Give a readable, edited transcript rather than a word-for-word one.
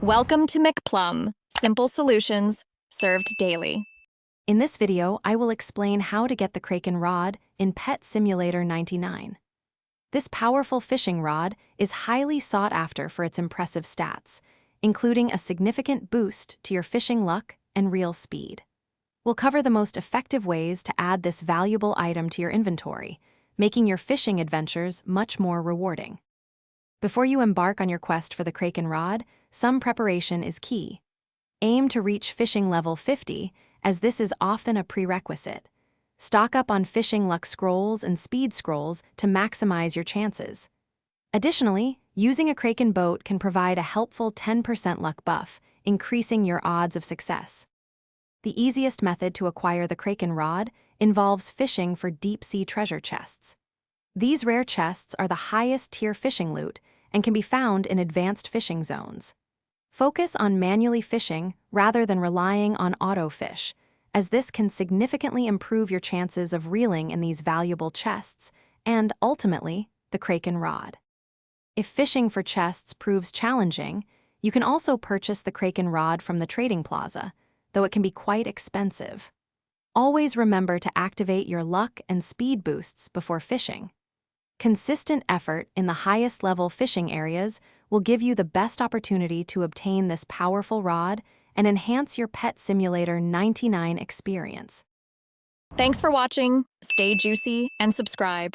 Welcome to McPlum, simple solutions served daily. In this video, I will explain how to get the Kraken Rod in Pet Simulator 99. This powerful fishing rod is highly sought after for its impressive stats, including a significant boost to your fishing luck and reel speed. We'll cover the most effective ways to add this valuable item to your inventory, making your fishing adventures much more rewarding. Before you embark on your quest for the Kraken Rod, some preparation is key. Aim to reach fishing level 50, as this is often a prerequisite. Stock up on fishing luck scrolls and speed scrolls to maximize your chances. Additionally, using a Kraken boat can provide a helpful 10% luck buff, increasing your odds of success. The easiest method to acquire the Kraken Rod involves fishing for deep-sea treasure chests. These rare chests are the highest-tier fishing loot and can be found in advanced fishing zones. Focus on manually fishing rather than relying on auto-fish, as this can significantly improve your chances of reeling in these valuable chests and, ultimately, the Kraken Rod. If fishing for chests proves challenging, you can also purchase the Kraken Rod from the trading plaza, though it can be quite expensive. Always remember to activate your luck and speed boosts before fishing. Consistent effort in the highest-level fishing areas will give you the best opportunity to obtain this powerful rod and enhance your Pet Simulator 99 experience. Thanks for watching, stay juicy, and subscribe.